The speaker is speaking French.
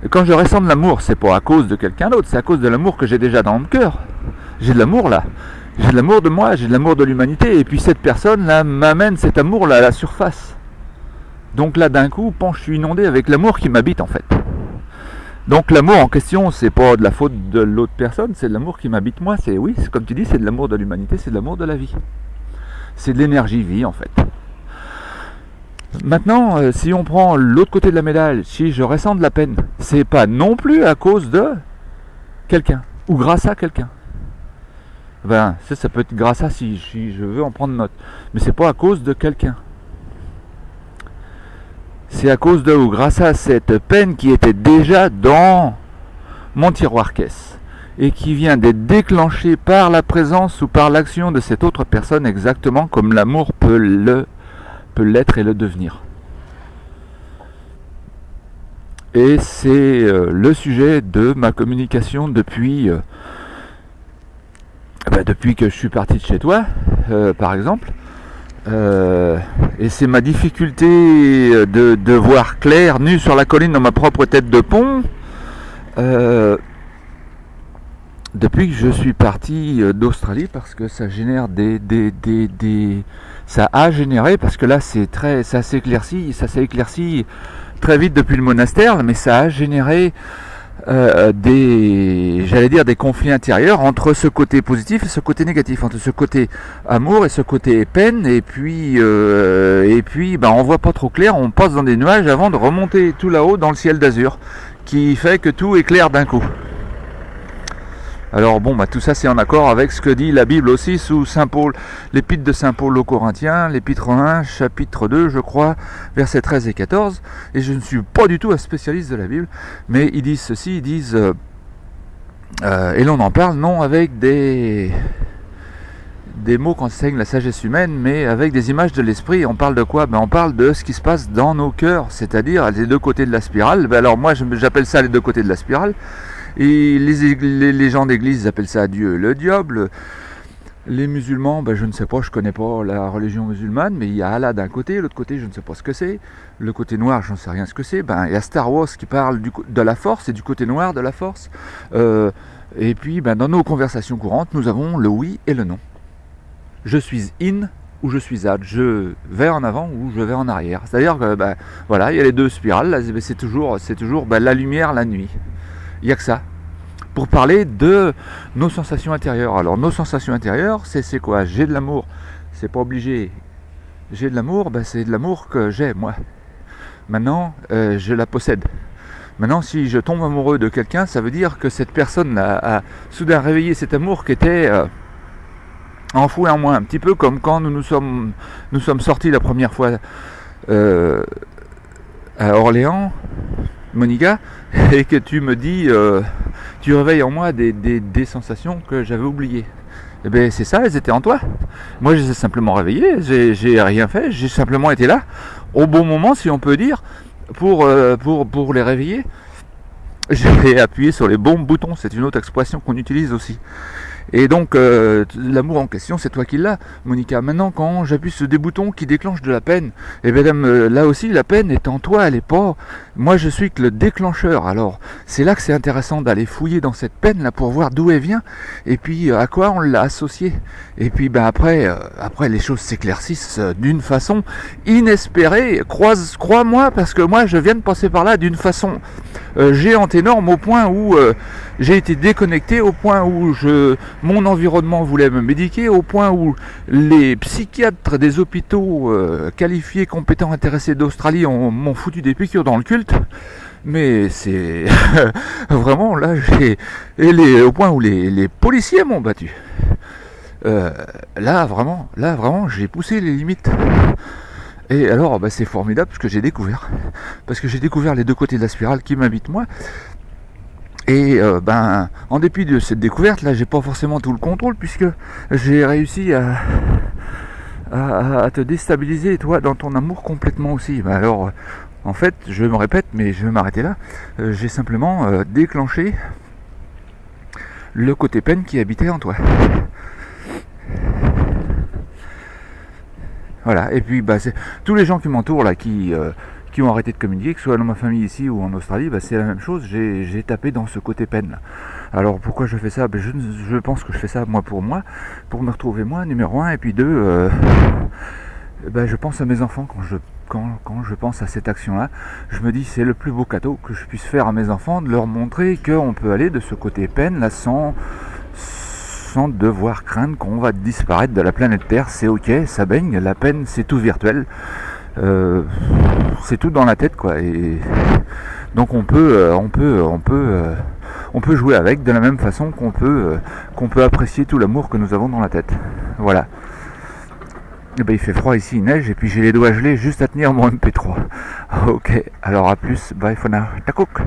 Quand je ressens de l'amour, c'est pas à cause de quelqu'un d'autre, c'est à cause de l'amour que j'ai déjà dans le cœur. J'ai de l'amour là. J'ai de l'amour de moi, j'ai de l'amour de l'humanité. Et puis cette personne là m'amène cet amour là à la surface. Donc là d'un coup, je suis inondé avec l'amour qui m'habite en fait. Donc l'amour en question, c'est pas de la faute de l'autre personne, c'est de l'amour qui m'habite moi. C'est oui, c'est comme tu dis, c'est de l'amour de l'humanité, c'est de l'amour de la vie. C'est de l'énergie vie en fait. Maintenant, si on prend l'autre côté de la médaille, si je ressens de la peine, c'est pas non plus à cause de quelqu'un ou grâce à quelqu'un. Ben, ça peut être grâce à si je veux en prendre note, mais c'est pas à cause de quelqu'un. C'est à cause de ou grâce à cette peine qui était déjà dans mon tiroir caisse et qui vient d'être déclenchée par la présence ou par l'action de cette autre personne, exactement comme l'amour peut l'être et le devenir. Et c'est le sujet de ma communication depuis que je suis parti de chez toi, par exemple. Et c'est ma difficulté de voir clair, nu sur la colline dans ma propre tête de pont, depuis que je suis parti d'Australie, parce que ça génère ça a généré, parce que là ça s'est éclairci très vite depuis le monastère, mais ça a généré des conflits intérieurs entre ce côté positif et ce côté négatif, entre ce côté amour et ce côté peine, et puis on voit pas trop clair, on passe dans des nuages avant de remonter tout là-haut dans le ciel d'azur, qui fait que tout éclaire d'un coup. Alors bon, tout ça c'est en accord avec ce que dit la Bible aussi sous Saint Paul, l'épître de Saint Paul aux Corinthiens, l'épître 1, chapitre 2 je crois, versets 13 et 14, et je ne suis pas du tout un spécialiste de la Bible, mais ils disent ceci, ils disent, et l'on en parle non avec des mots qu'enseigne la sagesse humaine, mais avec des images de l'esprit. On parle de quoi? On parle de ce qui se passe dans nos cœurs, c'est-à-dire les deux côtés de la spirale. Alors moi j'appelle ça les deux côtés de la spirale. Et les gens d'église appellent ça Dieu, le diable. Les musulmans, je ne sais pas, je connais pas la religion musulmane, mais il y a Allah d'un côté, l'autre côté, je ne sais pas ce que c'est. Le côté noir, j'en sais rien ce que c'est. Il y a Star Wars qui parle de la force et du côté noir de la force. Et puis, dans nos conversations courantes, nous avons le oui et le non. Je suis in ou je suis out. Je vais en avant ou je vais en arrière. C'est-à-dire que, voilà, il y a les deux spirales. Là, c'est toujours la lumière, la nuit. Il n'y a que ça. Pour parler de nos sensations intérieures. Alors nos sensations intérieures, c'est quoi? J'ai de l'amour. C'est pas obligé. J'ai de l'amour, c'est de l'amour que j'ai, moi. Maintenant, je la possède. Maintenant, si je tombe amoureux de quelqu'un, ça veut dire que cette personne a soudain réveillé cet amour qui était enfoui en moi. Un petit peu comme quand nous sommes sortis la première fois à Orléans, Monica, et que tu me dis, tu réveilles en moi des sensations que j'avais oubliées. Eh bien c'est ça, elles étaient en toi. Moi je les ai simplement réveillées, j'ai rien fait, j'ai simplement été là, au bon moment si on peut dire, pour les réveiller. J'ai appuyé sur les bons boutons, c'est une autre expression qu'on utilise aussi. Et donc l'amour en question, c'est toi qui l'as, Monica. Maintenant, quand j'appuie sur des boutons qui déclenchent de la peine, et bien là aussi la peine est en toi, elle est pas. Moi, je suis que le déclencheur. Alors, c'est là que c'est intéressant d'aller fouiller dans cette peine là pour voir d'où elle vient et puis à quoi on l'a associée. Et puis après les choses s'éclaircissent d'une façon inespérée. Crois-moi, parce que moi, je viens de passer par là d'une façon géante, énorme, au point où j'ai été déconnecté, au point où mon environnement voulait me médiquer, au point où les psychiatres des hôpitaux qualifiés, compétents, intéressés d'Australie m'ont foutu des piqûres dans le culte. Mais c'est vraiment là, au point où les policiers m'ont battu. Là vraiment, j'ai poussé les limites. Et alors, c'est formidable parce que j'ai découvert les deux côtés de la spirale qui m'habitent moi. Et en dépit de cette découverte, là, j'ai pas forcément tout le contrôle puisque j'ai réussi à te déstabiliser, toi, dans ton amour complètement aussi. Alors, en fait, je me répète, mais je vais m'arrêter là. J'ai simplement déclenché le côté peine qui habitait en toi. Voilà, et puis c'est tous les gens qui m'entourent là, qui qui ont arrêté de communiquer, que ce soit dans ma famille ici ou en Australie, c'est la même chose, j'ai tapé dans ce côté peine là. Alors pourquoi je fais ça? Je pense que je fais ça moi, pour me retrouver moi, numéro 1, et puis 2, je pense à mes enfants quand je pense à cette action-là. Je me dis c'est le plus beau cadeau que je puisse faire à mes enfants, de leur montrer qu'on peut aller de ce côté peine là sans devoir craindre qu'on va disparaître de la planète Terre. C'est ok, ça baigne, la peine c'est tout virtuel, c'est tout dans la tête quoi, et donc on peut jouer avec de la même façon qu'on peut apprécier tout l'amour que nous avons dans la tête. Voilà. Et il fait froid ici, il neige, et puis j'ai les doigts gelés juste à tenir mon MP3. Ok, alors à plus, bye for now. Tacouk.